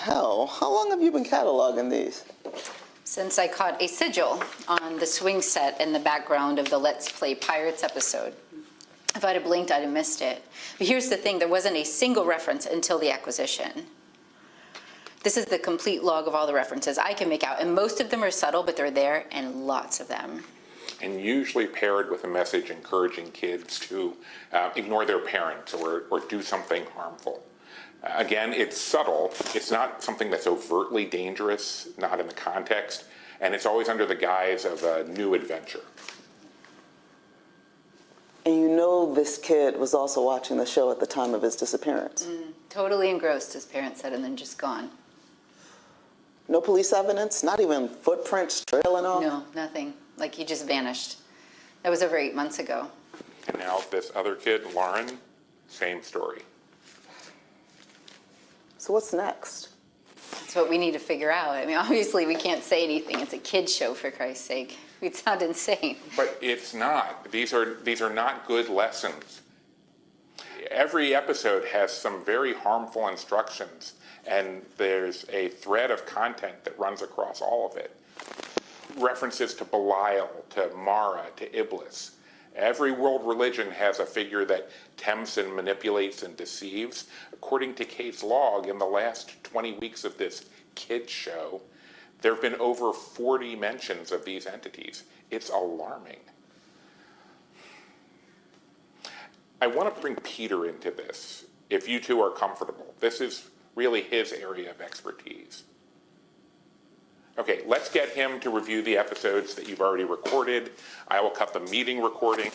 hell? How long have you been cataloging these? Since I caught a sigil on the swing set in the background of the Let's Play Pirates episode. If I'd have blinked, I'd have missed it. But here's the thing, there wasn't a single reference until the acquisition. This is the complete log of all the references I can make out, and most of them are subtle, but they're there, and lots of them. And usually paired with a message encouraging kids to ignore their parents or do something harmful. Again, it's subtle. It's not something that's overtly dangerous, not in the context, and it's always under the guise of a new adventure. And you know this kid was also watching the show at the time of his disappearance. Totally engrossed, his parents said, and then just gone. No police evidence? Not even footprints trailing off? No, nothing. Like he just vanished. That was over 8 months ago. And now this other kid, Lauren, same story. So what's next? That's what we need to figure out. I mean, obviously we can't say anything. It's a kid's show, for Christ's sake. We'd sound insane. But it's not. These are not good lessons. Every episode has some very harmful instructions, and there's a thread of content that runs across all of it. References to Belial, to Mara, to Iblis. Every world religion has a figure that tempts and manipulates and deceives. According to Kate's log, in the last 20 weeks of this kids show, there have been over 40 mentions of these entities. It's alarming. I want to bring Peter into this, if you two are comfortable. This is really his area of expertise. Okay, let's get him to review the episodes that you've already recorded. I will cut the meeting recording.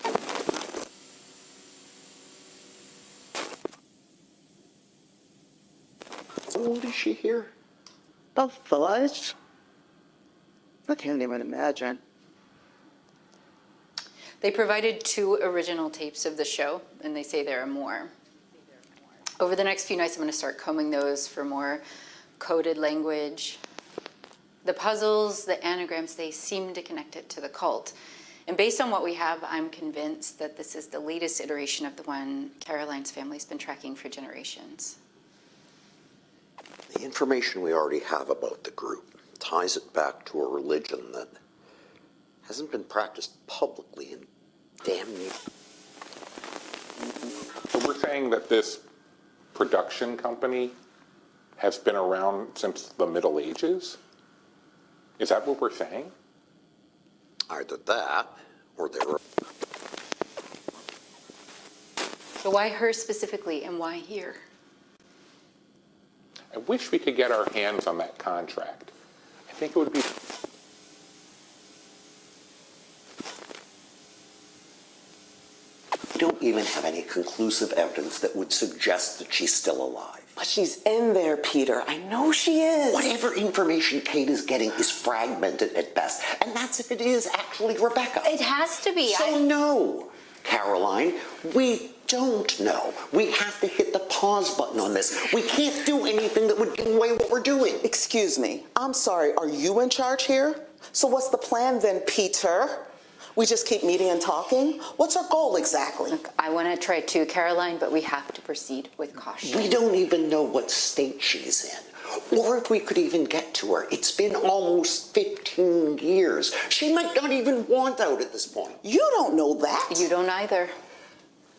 How old is she here? About 5? I can't even imagine. They provided 2 original tapes of the show, and they say there are more. Over the next few nights, I'm going to start combing those for more coded language. The puzzles, the anagrams, they seem to connect it to the cult. And based on what we have, I'm convinced that this is the latest iteration of the one Caroline's family's been tracking for generations. The information we already have about the group ties it back to a religion that hasn't been practiced publicly in damn near. So we're saying that this production company has been around since the Middle Ages? Is that what we're saying? Either that, or there are... So why her specifically, and why here? I wish we could get our hands on that contract. I think it would be... We don't even have any conclusive evidence that would suggest that she's still alive. But she's in there, Peter. I know she is. Whatever information Kate is getting is fragmented at best, and that's if it is actually Rebecca. It has to be. So no, Caroline, we don't know. We have to hit the pause button on this. We can't do anything that would give away what we're doing. Excuse me. I'm sorry. Are you in charge here? So what's the plan then, Peter? We just keep meeting and talking? What's our goal exactly? Look, I want to try too, Caroline, but we have to proceed with caution. We don't even know what state she's in, or if we could even get to her. It's been almost 15 years. She might not even want out at this point. You don't know that. You don't either.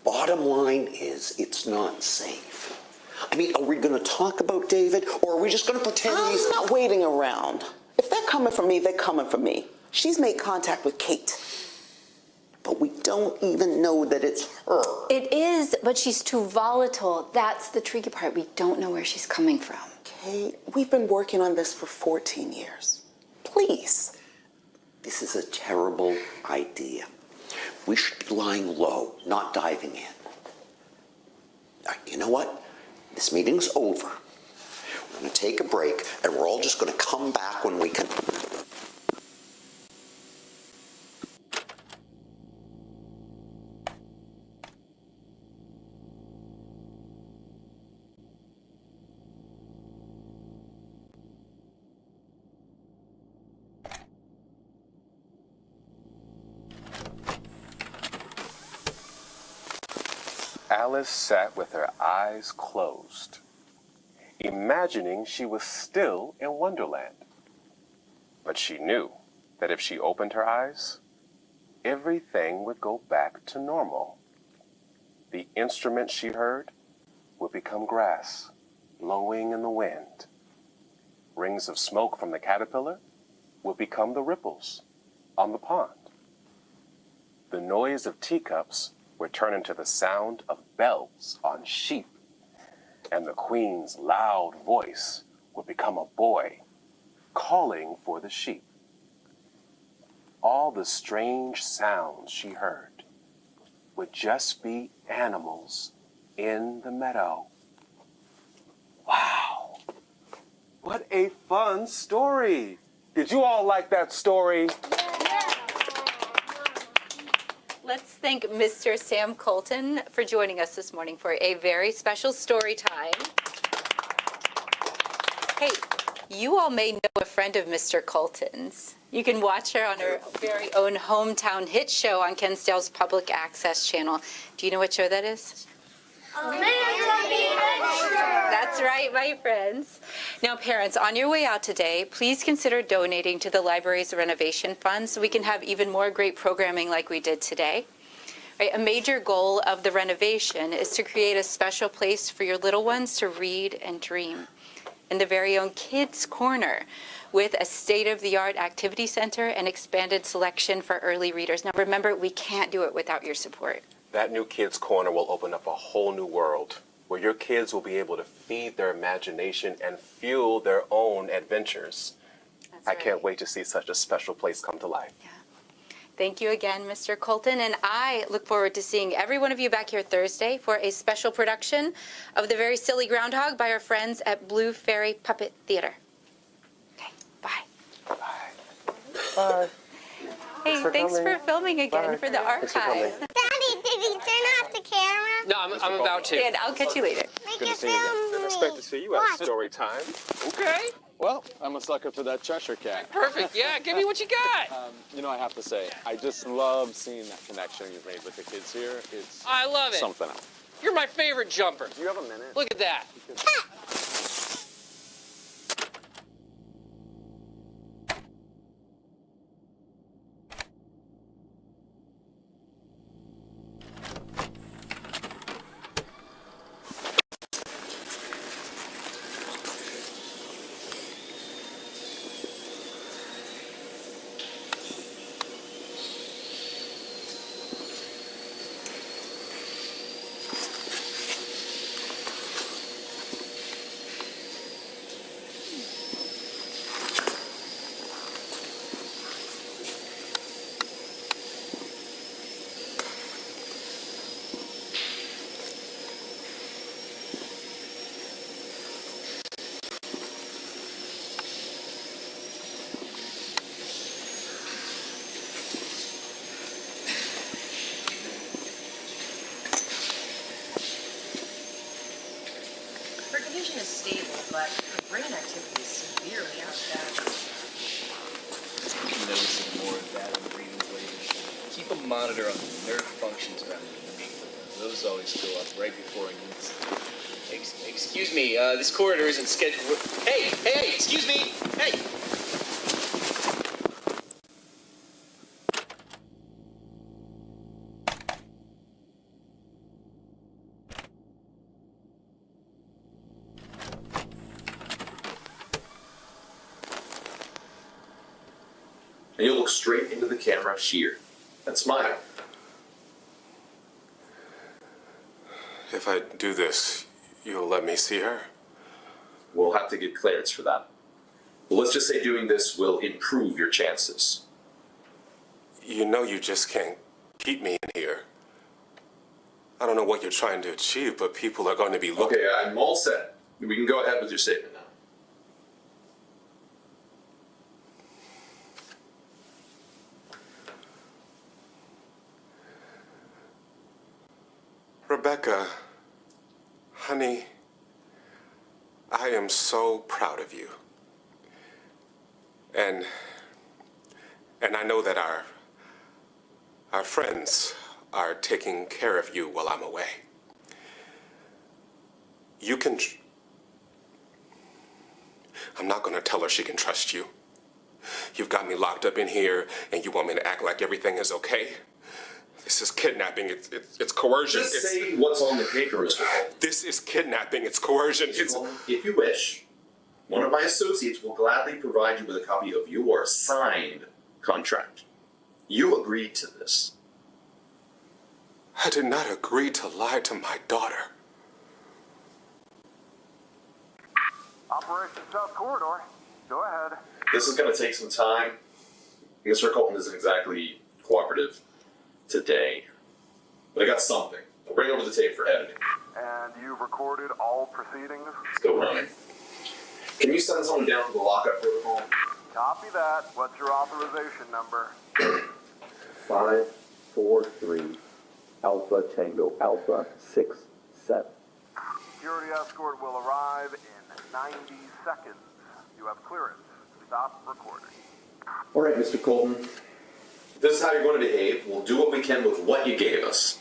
Bottom line is, it's not safe. I mean, are we going to talk about David, or are we just going to pretend he's... I'm not waiting around. If they're coming for me, they're coming for me. She's made contact with Kate. But we don't even know that it's her. It is, but she's too volatile. That's the tricky part. We don't know where she's coming from. Kate, we've been working on this for 14 years. Please. This is a terrible idea. We should be lying low, not diving in. You know what? This meeting's over. We're going to take a break, and we're all just going to come back when we can. Alice sat with her eyes closed. imagining she was still in Wonderland. But she knew that if she opened her eyes, everything would go back to normal. The instrument she heard would become grass, blowing in the wind. Rings of smoke from the caterpillar would become the ripples on the pond. The noise of teacups would turn into the sound of bells on sheep, and the queen's loud voice would become a boy calling for the sheep. All the strange sounds she heard would just be animals in the meadow. Wow! What a fun story! Did you all like that story? Let's thank Mr. Sam Colton for joining us this morning for a very special story time. Hey, you all may know a friend of Mr. Colton's. You can watch her on her very own hometown hit show on Kensdale's Public Access channel. Do you know what show that is? That's right, my friends. Now, parents, on your way out today, please consider donating to the library's renovation fund so we can have even more great programming like we did today. Right, a major goal of the renovation is to create a special place for your little ones to read and dream. In the very own Kids Corner, with a state-of-the-art activity center and expanded selection for early readers. Now, remember, we can't do it without your support. That new Kids Corner will open up a whole new world where your kids will be able to feed their imagination and fuel their own adventures. I can't wait to see such a special place come to life. Yeah. Thank you again, Mr. Colton, and I look forward to seeing every one of you back here Thursday for a special production of The Very Silly Groundhog by our friends at Blue Fairy Puppet Theater. Okay, bye. Bye. Bye. Hey, thanks for filming again for the archive. Daddy, did you turn off the camera? No, I'm about to. And I'll catch you later. Make Good to it see you again. film Didn't me. expect to see you at What? story time. Okay. Well, I'm a sucker for that Cheshire Cat. Perfect. Yeah, give me what you got. You know, I have to say, I just love seeing that connection you've made with the kids here. It's I love it. something else. You're my favorite jumper. Do you have a minute? Look at that. Her condition is stable, but her brain activity is severely out of balance. Noticing more of that on the readings lately. Keep a monitor on the nerve functions around the knee. Those always go up right before a needs. Excuse me, this corridor isn't scheduled. Hey, excuse me, hey! And you look straight into the camera, sheer, and smile. If I do this, you'll let me see her? We'll have to get clearance for that. Well, let's just say doing this will improve your chances. You know you just can't keep me in here. I don't know what you're trying to achieve, but people are going to be looking. Okay, I'm all set. We can go ahead with your statement now. Rebecca, honey, I am so proud of you. And I know that our friends are taking care of you while I'm away. You can I'm not going to tell her she can trust you. You've got me locked up in here, and you want me to act like everything is okay? This is kidnapping. It's coercion. Just say what's on the paper, Mr. Cole. This is kidnapping. It's coercion. Mr. Cole, if you wish, one of my associates will gladly provide you with a copy of your signed contract. You agreed to this. I did not agree to lie to my daughter. Operation South Corridor. Go ahead. This is going to take some time. Mr. Colton isn't exactly cooperative today, but I got something. I'll bring over the tape for editing. And you've recorded all proceedings? Still running. Can you send someone down to the lockup protocol? Copy that. What's your authorization number? 543 Alpha Tango Alpha 67. Security escort will arrive in 90 seconds. You have clearance. Stop recording. All right, Mr. Colton. If this is how you're going to behave, we'll do what we can with what you gave us.